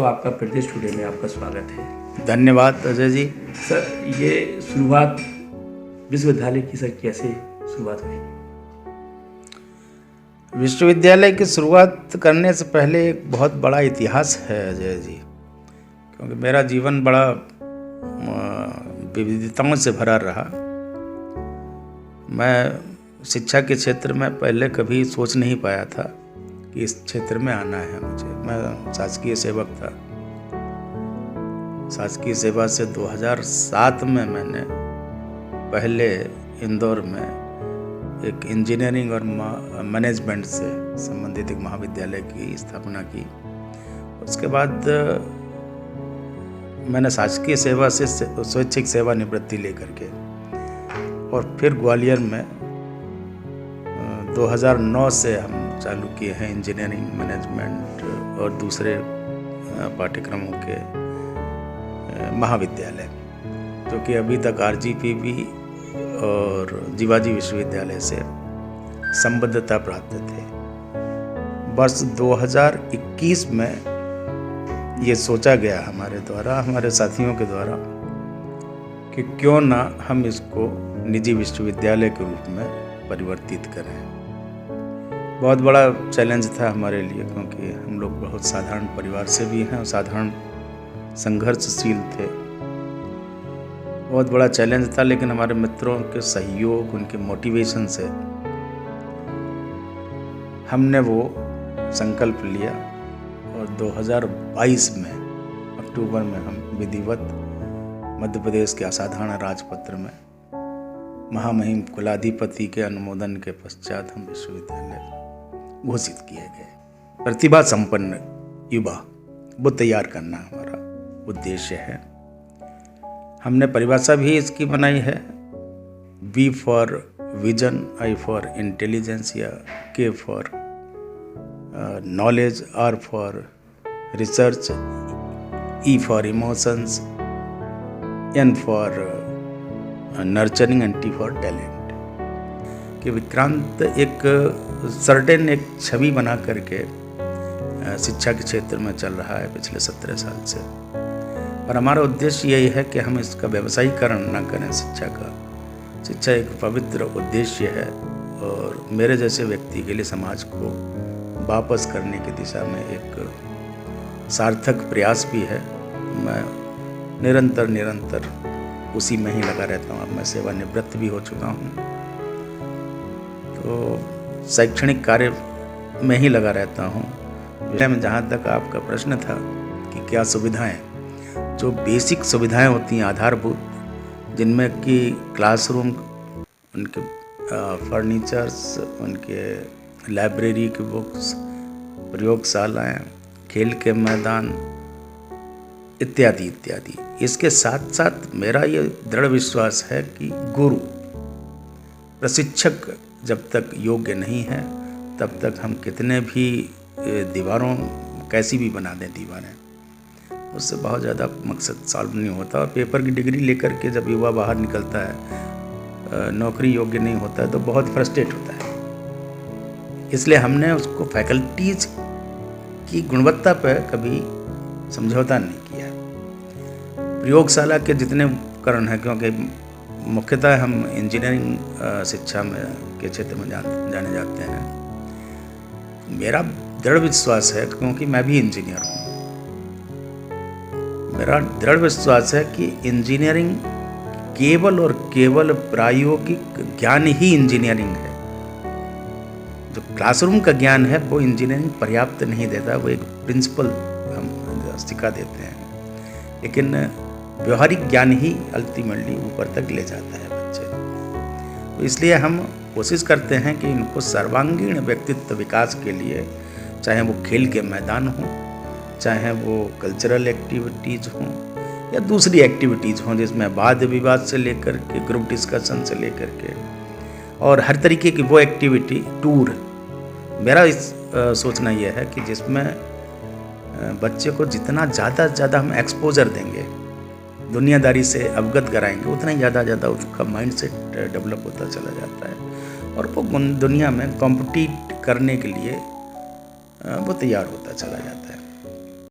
दोस्तों, आपका प्रदेश टुडे में आपका स्वागत है। धन्यवाद अजय जी। सर, ये शुरुआत विश्वविद्यालय की सर कैसे शुरुआत हुई? विश्वविद्यालय की शुरुआत करने से पहले एक बहुत बड़ा इतिहास है अजय जी, क्योंकि मेरा जीवन बड़ा विविधताओं से भरा रहा। मैं शिक्षा के क्षेत्र में पहले कभी सोच नहीं पाया था कि इस क्षेत्र में आना है मुझे। मैं शासकीय सेवक था। शासकीय सेवा से 2007 में मैंने पहले इंदौर में एक इंजीनियरिंग और मैनेजमेंट से संबंधित एक महाविद्यालय की स्थापना की। उसके बाद मैंने शासकीय सेवा से स्वैच्छिक सेवानिवृत्ति लेकर के और फिर ग्वालियर में 2009 से हम चालू किए हैं इंजीनियरिंग मैनेजमेंट और दूसरे पाठ्यक्रमों के महाविद्यालय, जो कि अभी तक RGPV और जीवाजी विश्वविद्यालय से संबद्धता प्राप्त थे। वर्ष 2021 में ये सोचा गया हमारे द्वारा, हमारे साथियों के द्वारा, कि क्यों ना हम इसको निजी विश्वविद्यालय के रूप में परिवर्तित करें। बहुत बड़ा चैलेंज था हमारे लिए, क्योंकि हम लोग बहुत साधारण परिवार से भी हैं और साधारण संघर्षशील थे। बहुत बड़ा चैलेंज था, लेकिन हमारे मित्रों के सहयोग, उनके मोटिवेशन से हमने वो संकल्प लिया और 2022 में अक्टूबर में हम विधिवत मध्य प्रदेश के असाधारण राजपत्र में महामहिम कुलाधिपति के अनुमोदन के पश्चात हम विश्वविद्यालय घोषित किए गए। प्रतिभा संपन्न युवा वो तैयार करना हमारा उद्देश्य है। हमने परिभाषा भी इसकी बनाई है, V for vision, I for intelligence या K for knowledge, R for research, E for emotions, N for nurturing and T for talent. कि विक्रांत एक सर्टेन एक छवि बना करके शिक्षा के क्षेत्र में चल रहा है पिछले 17 साल से, और हमारा उद्देश्य यही है कि हम इसका व्यवसायीकरण ना करें शिक्षा का। शिक्षा एक पवित्र उद्देश्य है और मेरे जैसे व्यक्ति के लिए समाज को वापस करने की दिशा में एक सार्थक प्रयास भी है। मैं निरंतर उसी में ही लगा रहता हूँ। अब मैं सेवानिवृत्त भी हो चुका हूँ, तो शैक्षणिक कार्य में ही लगा रहता हूँ। विषय में जहाँ तक आपका प्रश्न था कि क्या सुविधाएं, जो बेसिक सुविधाएं होती हैं आधारभूत, जिनमें कि क्लासरूम, उनके फर्नीचर्स, उनके लाइब्रेरी की बुक्स, प्रयोगशालाएं, खेल के मैदान इत्यादि इत्यादि। इसके साथ साथ मेरा ये दृढ़ विश्वास है कि गुरु, प्रशिक्षक जब तक योग्य नहीं है तब तक हम कितने भी दीवारों कैसी भी बना दें दीवारें, उससे बहुत ज़्यादा मकसद सॉल्व नहीं होता। और पेपर की डिग्री लेकर के जब युवा बाहर निकलता है, नौकरी योग्य नहीं होता है, तो बहुत फ्रस्ट्रेट होता है। इसलिए हमने उसको फैकल्टीज की गुणवत्ता पर कभी समझौता नहीं किया। प्रयोगशाला के जितने उपकरण हैं, क्योंकि मुख्यतः हम इंजीनियरिंग शिक्षा में के क्षेत्र में जाने जाते हैं, मेरा दृढ़ विश्वास है, क्योंकि मैं भी इंजीनियर हूँ, मेरा दृढ़ विश्वास है कि इंजीनियरिंग केवल और केवल प्रायोगिक ज्ञान ही इंजीनियरिंग है। जो क्लासरूम का ज्ञान है वो इंजीनियरिंग पर्याप्त नहीं देता, वो एक प्रिंसिपल हम सिखा देते हैं, लेकिन व्यवहारिक ज्ञान ही अल्टीमेटली ऊपर तक ले जाता है बच्चे। तो इसलिए हम कोशिश करते हैं कि इनको सर्वांगीण व्यक्तित्व विकास के लिए, चाहे वो खेल के मैदान हों, चाहे वो कल्चरल एक्टिविटीज़ हों या दूसरी एक्टिविटीज़ हों, जिसमें वाद विवाद से लेकर के ग्रुप डिस्कशन से लेकर के और हर तरीके की वो एक्टिविटी, टूर, मेरा सोचना यह है कि जिसमें बच्चे को जितना ज़्यादा हम एक्सपोजर देंगे, दुनियादारी से अवगत कराएंगे, उतना ही ज़्यादा उसका माइंडसेट डेवलप होता चला जाता है और वो दुनिया में कॉम्पिटिट करने के लिए वो तैयार होता चला जाता है।